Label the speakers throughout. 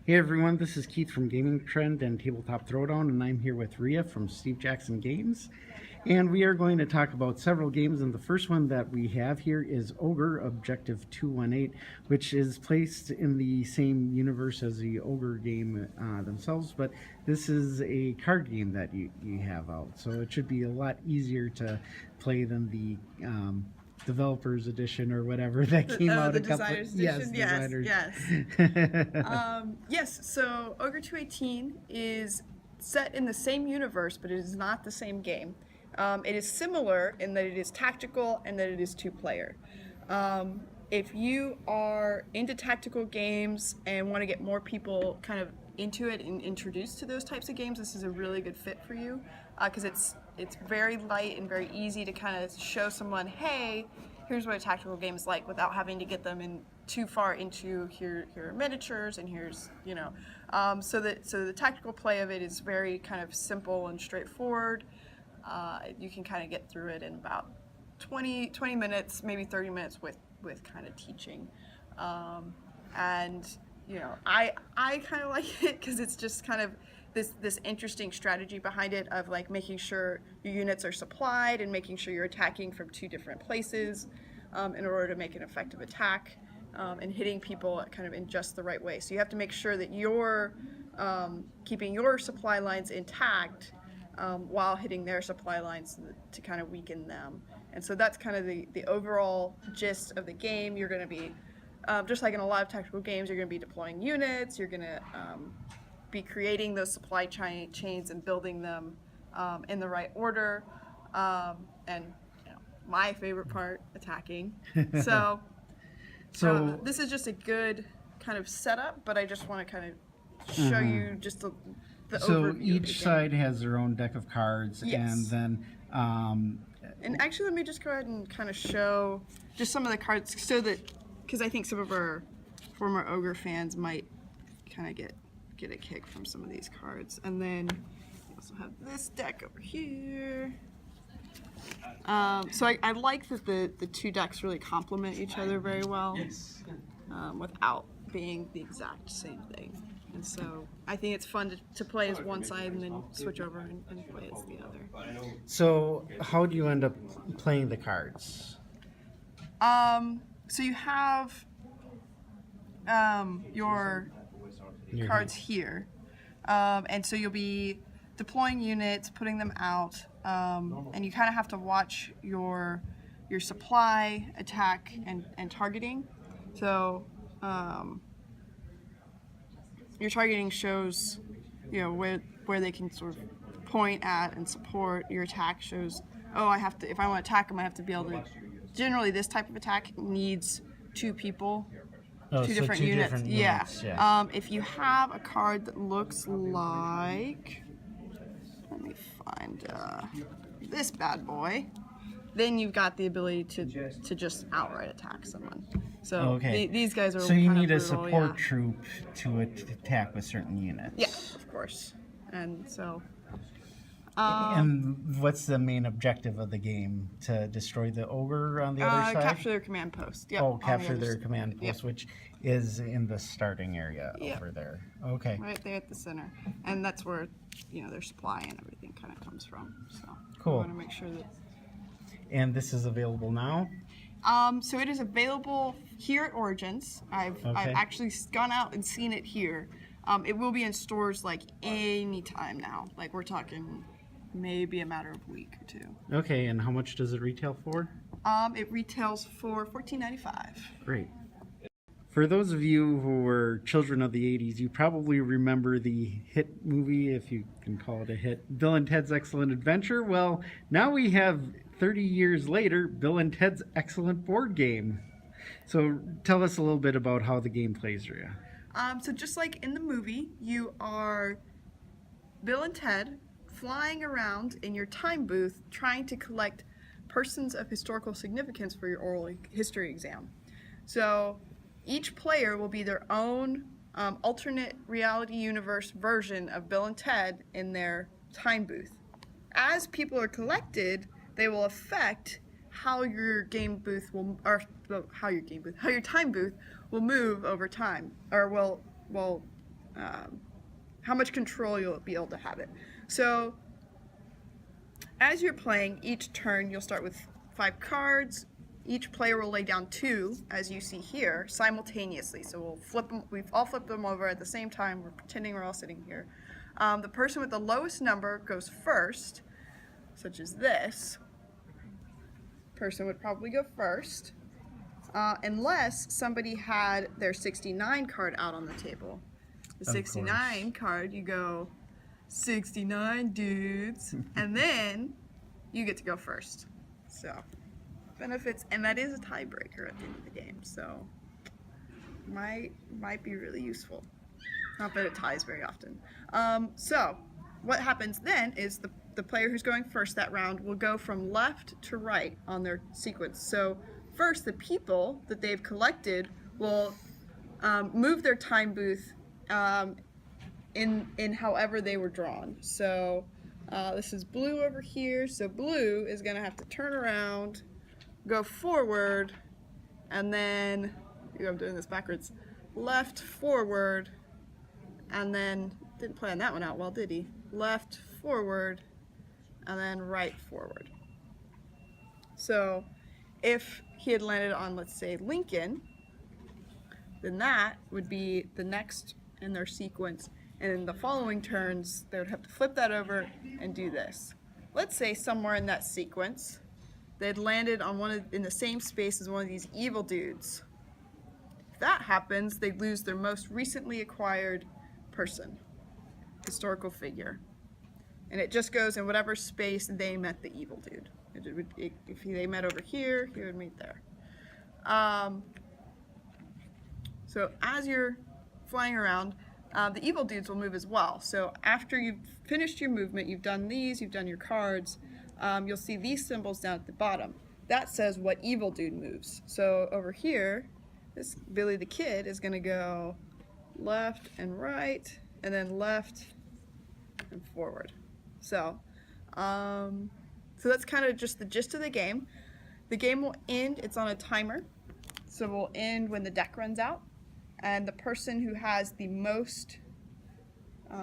Speaker 1: Hey everyone, this is Keith from Gaming Trend and Tabletop Throwdown, and I'm here with Rhea from Steve Jackson Games. And we are going to talk about several games, and the first one that we have here is Ogre Objective 218, which is placed in the same universe as the Ogre game themselves, but this is a card game that you have out, so it should be a lot easier to play than the developers edition or whatever that came out
Speaker 2: the
Speaker 1: a couple
Speaker 2: designers
Speaker 1: yes
Speaker 2: edition?
Speaker 1: designers
Speaker 2: Yes, so Ogre 218 is set in the same universe, but it is not the same game. It is similar in that it is tactical and that it is two-player. If you are into tactical games and want to get more people kind of into it and introduced to those types of games, this is a really good fit for you, because it's very light and very easy to kind of show someone, hey, here's what a tactical game is like, without having to get them in too far into here are miniatures and here's, you know. So the tactical play of it is very kind of simple and straightforward. You can kind of get through it in about 20 minutes, maybe 30 minutes with kind of teaching. And you know, I kind of like it because it's just kind of this interesting strategy behind it of like making sure your units are supplied and making sure you're attacking from two different places in order to make an effective attack, and hitting people kind of in just the right way. So you have to make sure that you're keeping your supply lines intact while hitting their supply lines to kind of weaken them. And so that's kind of the overall gist of the game. You're going to be, just like in a lot of tactical games, you're going to be deploying units, you're going to be creating those supply chains and building them in the right order. And you know, my favorite part, attacking. So this is just a good kind of setup, but I just want to kind of show you just the
Speaker 1: so
Speaker 2: overview
Speaker 1: each side has their own deck of cards.
Speaker 2: Yes.
Speaker 1: And then
Speaker 2: and actually, let me just go ahead and kind of show just some of the cards, so that, because I think some of our former Ogre fans might kind of get a kick from some of these cards. And then we also have this deck over here. So I like that the two decks really complement each other very well, without being the exact same thing. And so I think it's fun to play as one side and then switch over and play as the other.
Speaker 1: So how do you end up playing the cards?
Speaker 2: So you have your cards here, and so you'll be deploying units, putting them out, and you kind of have to watch your supply, attack, and targeting. So your targeting shows, you know, where they can sort of point at and support. Your attack shows, oh, I have to, if I want to attack them, I have to be able to. Generally, this type of attack needs two people. Two different units. Yeah. If you have a card that looks like, let me find this bad boy, then you've got the ability to just outright attack someone. So these guys are.
Speaker 1: So you need a
Speaker 2: brutal,
Speaker 1: support troop to attack with certain units.
Speaker 2: Yeah, of course. And so.
Speaker 1: And what's the main objective of the game? To destroy the ogre on the other side?
Speaker 2: Capture their command post. Yep,
Speaker 1: oh, capture their command post, which is in the starting area over there. Okay.
Speaker 2: Right there at the center, and that's where, you know, their supply and everything kind of comes from. So
Speaker 1: cool.
Speaker 2: I want to make sure that.
Speaker 1: And this is available now?
Speaker 2: So it is available here at Origins. I've actually gone out and seen it here. It will be in stores like any time now. Like we're talking. Maybe a matter of a week or two.
Speaker 1: Okay, and how much does it retail for?
Speaker 2: It retails for $14.95.
Speaker 1: Great. For those of you who were children of the 80s, you probably remember the hit movie, if you can call it a hit, Bill and Ted's Excellent Adventure. Well, now we have, 30 years later, Bill and Ted's Excellent Board Game. So tell us a little bit about how the game plays, Rhea.
Speaker 2: So just like in the movie, you are Bill and Ted flying around in your time booth trying to collect persons of historical significance for your oral history exam. So each player will be their own alternate reality universe version of Bill and Ted in their time booth. As people are collected, they will affect how your game booth will, or how your time booth will move over time, or will how much control you'll be able to have it. So as you're playing, each turn you'll start with 5 cards. Each player will lay down 2, as you see here, simultaneously. So we'll flip them. We've all flipped them over at the same time. We're pretending we're all sitting here. The person with the lowest number goes first, such as this. Person would probably go first, unless somebody had their 69 card out on the table. The 69 card, you go 69 dudes, and then you get to go first. So benefits, and that is a tiebreaker at the end of the game, so might be really useful. Not that it ties very often. So what happens then is the player who's going first that round will go from left to right on their sequence. So first, the people that they've collected will move their time booth in however they were drawn. So this is blue over here. So blue is going to have to turn around, go forward, and then, I'm doing this backwards, left, forward, and then, didn't plan that one out well, did he? Left, forward, and then right, forward. So if he had landed on, let's say, Lincoln, then that would be the next in their sequence, and in the following turns, they would have to flip that over and do this. Let's say somewhere in that sequence, they'd landed on in the same space as one of these evil dudes. If that happens, they lose their most recently acquired person, historical figure. And it just goes in whatever space they met the evil dude. If they met over here, he would meet there. So as you're flying around, the evil dudes will move as well. So after you've finished your movement, you've done these, you've done your cards, you'll see these symbols down at the bottom. That says what evil dude moves. So over here, this Billy the Kid is going to go left and right, and then left and forward. So that's kind of just the gist of the game. The game will end, it's on a timer, so it will end when the deck runs out, and the person who has the most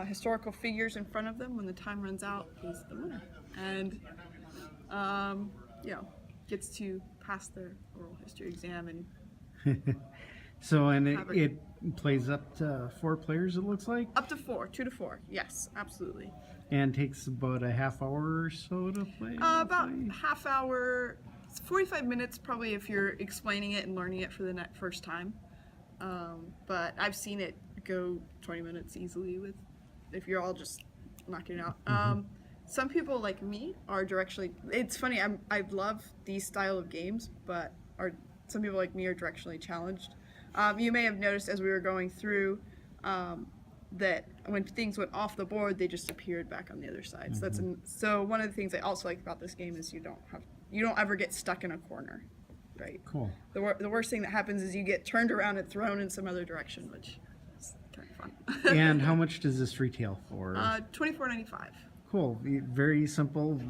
Speaker 2: historical figures in front of them when the time runs out is the winner, and gets to pass their oral history exam. And
Speaker 1: so, and it plays up to 4 players, it looks like?
Speaker 2: Up to 4, 2 to 4, yes, absolutely.
Speaker 1: And takes about a half hour or so to play?
Speaker 2: About half hour, 45 minutes probably if you're explaining it and learning it for the first time. But I've seen it go 20 minutes easily if you're all just knocking it out. Some people like me are directionally, it's funny, I love these style of games, but some people like me are directionally challenged. You may have noticed as we were going through that when things went off the board, they just appeared back on the other side. So one of the things I also like about this game is you don't ever get stuck in a corner, right?
Speaker 1: Cool.
Speaker 2: The worst thing that happens is you get turned around and thrown in some other direction, which is kind of fun.
Speaker 1: And how much does this retail for?
Speaker 2: $24.95.
Speaker 1: Cool. Very simple,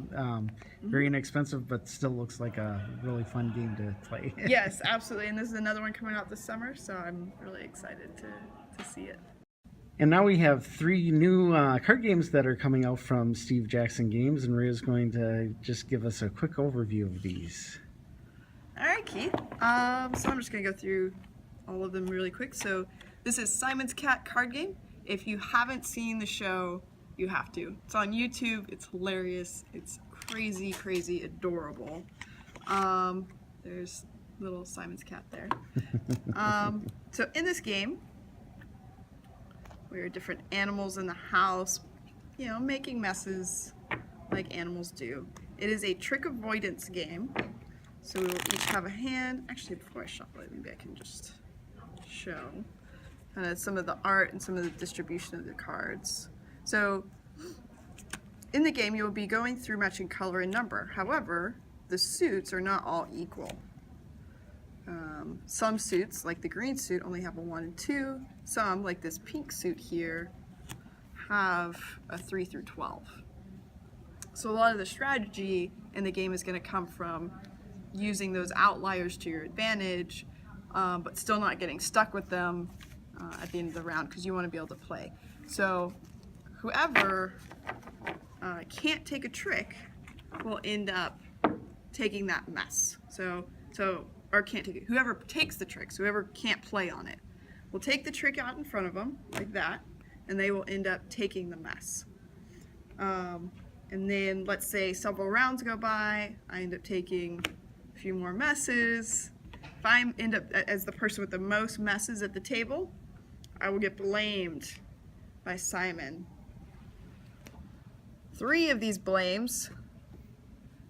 Speaker 1: very inexpensive, but still looks like a really fun game to play.
Speaker 2: Yes, absolutely. And this is another one coming out this summer, so I'm really excited to see it.
Speaker 1: And now we have 3 new card games that are coming out from Steve Jackson Games, and Rhea's going to just give us a quick overview of these.
Speaker 2: All right, Keith. So I'm just going to go through all of them really quick. So this is Simon's Cat card game. If you haven't seen the show, you have to. It's on YouTube. It's hilarious. It's crazy, crazy adorable. There's little Simon's Cat there. So in this game, we are different animals in the house, making messes like animals do. It is a trick avoidance game. So we will each have a hand. Actually, before I shuffle it, maybe I can just show kind of some of the art and some of the distribution of the cards. So in the game, you'll be going through matching color and number. However, the suits are not all equal. Some suits, like the green suit, only have a 1 and 2. Some, like this pink suit here, have a 3 through 12. So a lot of the strategy in the game is going to come from using those outliers to your advantage, but still not getting stuck with them, at the end of the round because you want to be able to play. So whoever can't take a trick will end up taking that mess. Or can't take it. Whoever takes the tricks, whoever can't play on it, will take the trick out in front of them like that, and they will end up taking the mess. And then let's say several rounds go by, I end up taking a few more messes. If I end up as the person with the most messes at the table, I will get blamed by Simon. 3 of these blames,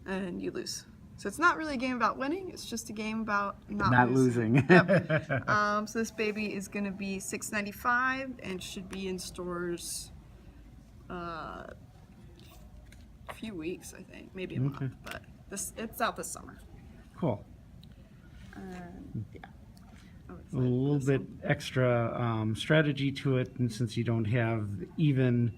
Speaker 2: and you lose. So it's not really a game about winning, it's just a game about not losing. Yep. So this baby is going to be $6.95 and should be in stores a few weeks, I think, maybe a month, but it's out this summer.
Speaker 1: Cool.
Speaker 2: Yeah.
Speaker 1: A little bit extra strategy to it, and since you don't have even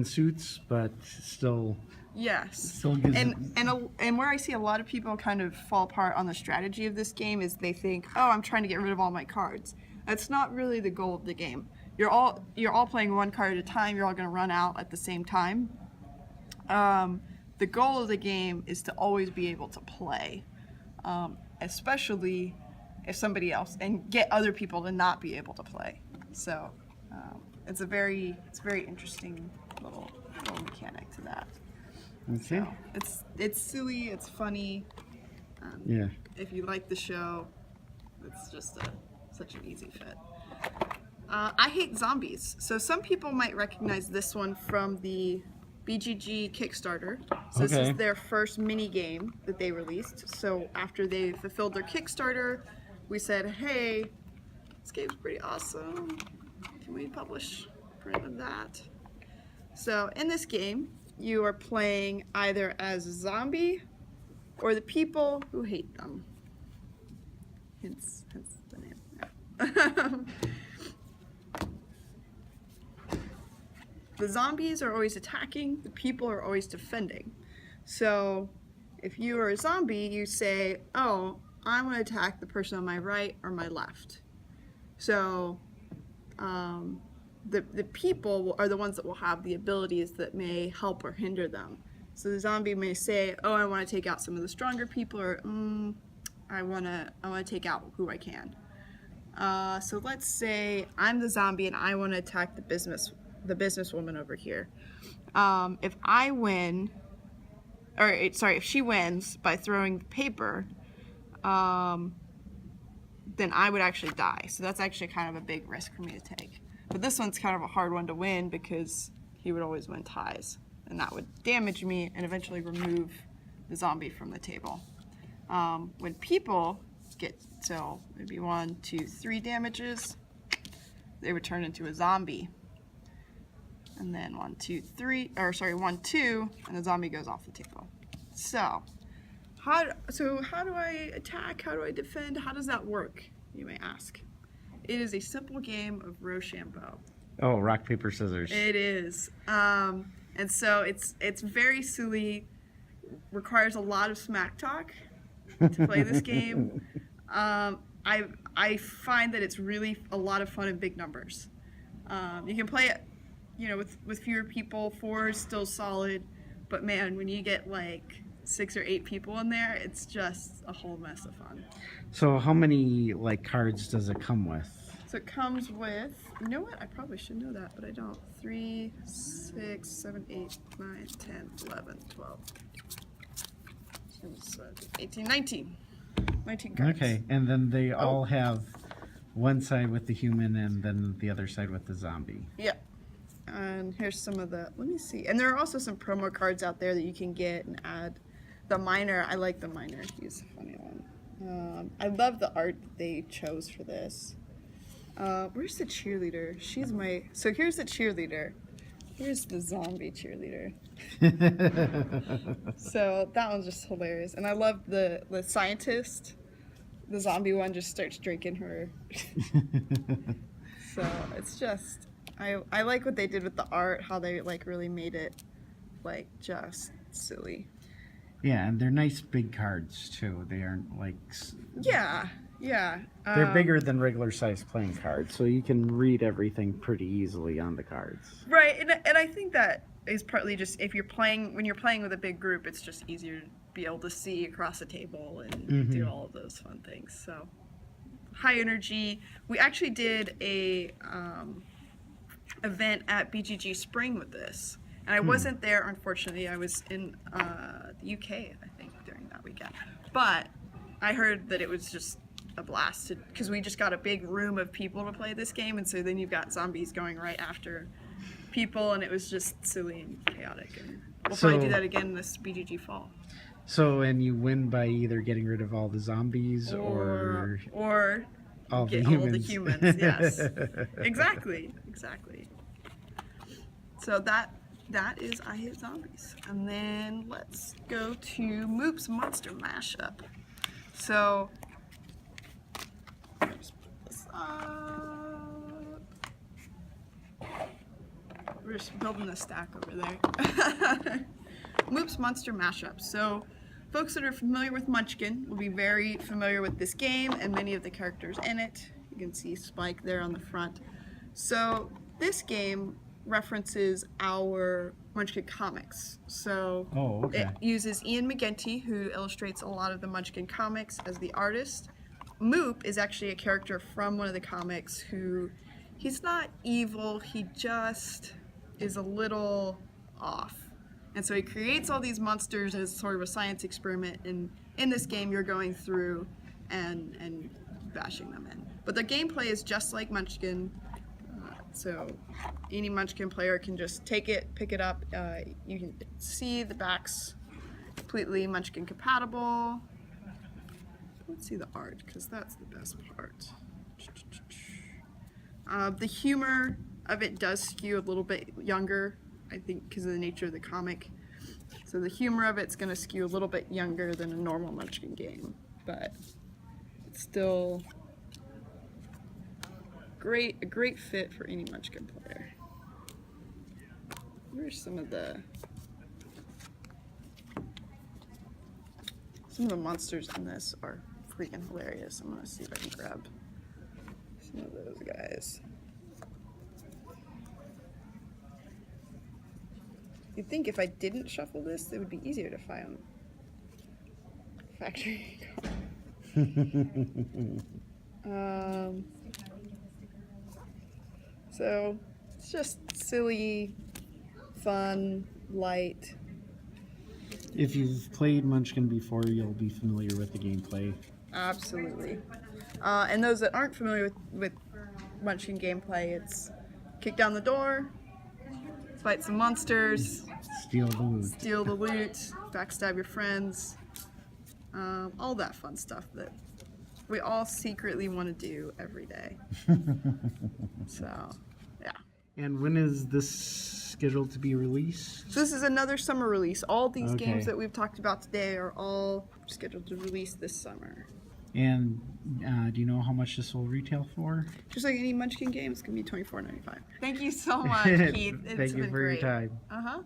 Speaker 1: suits, but still.
Speaker 2: Yes.
Speaker 1: Still gives
Speaker 2: and where I see a lot of people kind of fall apart on the strategy of this game is they think, oh, I'm trying to get rid of all my cards. That's not really the goal of the game. You're all playing one card at a time. You're all going to run out at the same time. The goal of the game is to always be able to play, especially if somebody else, and get other people to not be able to play. So it's a very interesting little mechanic to that.
Speaker 1: Okay.
Speaker 2: So it's silly, it's funny.
Speaker 1: Yeah.
Speaker 2: If you like the show, it's just such an easy fit. I hate zombies. So some people might recognize this one from the BGG Kickstarter. So this is their first mini game that they released. So after they fulfilled their Kickstarter, we said, hey, this game's pretty awesome. Can we publish a print of that? So in this game, you are playing either as a zombie or the people who hate them. Hence the name. The zombies are always attacking, the people are always defending. So if you are a zombie, you say, oh, I'm going to attack the person on my right or my left. So the people are the ones that will have the abilities that may help or hinder them. So the zombie may say, oh, I want to take out some of the stronger people, or I want to take out who I can. So let's say I'm the zombie and I want to attack the businesswoman over here. If I win, if she wins by throwing the paper, then I would actually die. So that's actually kind of a big risk for me to take. But this one's kind of a hard one to win because he would always win ties. And that would damage me and eventually remove the zombie from the table. When people get, so maybe 1, 2, 3 damages, they would turn into a zombie. And then 1, 2, 3, 1, 2, and the zombie goes off the table. So how do I attack? How do I defend? How does that work, you may ask? It is a simple game of Rochambeau.
Speaker 1: Oh, rock, paper, scissors.
Speaker 2: It is. And so it's very silly, requires a lot of smack talk to play this game. I find that it's really a lot of fun in big numbers. You can play it, with fewer people. 4 is still solid, but man, when you get like 6 or 8 people in there, it's just a whole mess of fun.
Speaker 1: So how many cards does it come with?
Speaker 2: So it comes with, you know what? I probably should know that, but I don't. 3, 6, 7, 8, 9, 10, 11, 12, 18, 19. 19 cards.
Speaker 1: Okay, and then they all have one side with the human and then the other side with the zombie.
Speaker 2: Yep. And here's some of the, let me see. And there are also some promo cards out there that you can get and add. The miner, I like the miner. He's a funny one. I love the art that they chose for this. Where's the cheerleader? So here's the cheerleader. Here's the zombie cheerleader. So that one's just hilarious. And I love the scientist. The zombie one just starts drinking her. So it's just, I like what they did with the art, how they really made it just silly.
Speaker 1: Yeah, and they're nice big cards too. They aren't
Speaker 2: Yeah, Yeah.
Speaker 1: They're bigger than regular size playing cards, so you can read everything pretty easily on the cards.
Speaker 2: Right, and I think that is partly just if when you're playing with a big group, it's just easier to be able to see across the table and do all of those fun things. So high energy. We actually did a event at BGG Spring with this, and I wasn't there, unfortunately. I was in the UK, I think, during that weekend. But I heard that it was just a blast because we just got a big room of people to play this game, and so then you've got zombies going right after people, and it was just silly and chaotic. And we'll probably do that again this BGG fall.
Speaker 1: So, and you win by either getting rid of all the zombies or all the humans.
Speaker 2: All the humans, yes. Exactly. So that is I Hate Zombies. And then let's go to Moop's Monster Mashup. So let's put this up. We're just building a stack over there. Moop's Monster Mashup. So folks that are familiar with Munchkin will be very familiar with this game and many of the characters in it. You can see Spike there on the front. So this game references our Munchkin comics. So it uses Ian McGinty, who illustrates a lot of the Munchkin comics, as the artist. Moop is actually a character from one of the comics who, he's not evil, he just is a little off. And so he creates all these monsters as sort of a science experiment, and in this game you're going through and bashing them in. But the gameplay is just like Munchkin, so any Munchkin player can just take it, pick it up. You can see the back's completely Munchkin compatible. Let's see the art, because that's the best part. The humor of it does skew a little bit younger, I think, because of the nature of the comic. So the humor of it's going to skew a little bit younger than a normal Munchkin game, but it's still a great fit for any Munchkin player. Where's some of the monsters in this are freaking hilarious. I'm gonna see if I can grab some of those guys. You'd think if I didn't shuffle this, it would be easier to find factory. So it's just silly, fun, light.
Speaker 1: If you've played Munchkin before, you'll be familiar with the gameplay.
Speaker 2: Absolutely. And those that aren't familiar with Munchkin gameplay, it's kick down the door, fight some monsters,
Speaker 1: steal the loot,
Speaker 2: backstab your friends, all that fun stuff that we all secretly want to do every day. So, yeah.
Speaker 1: And when is this scheduled to be released?
Speaker 2: So this is another summer release. All these games that we've talked about today are all scheduled to release this summer.
Speaker 1: And do you know how much this will retail for?
Speaker 2: Just like any Munchkin game, it's going to be $24.95. Thank you so much, Keith.
Speaker 1: Thank you for your time.
Speaker 2: Uh-huh.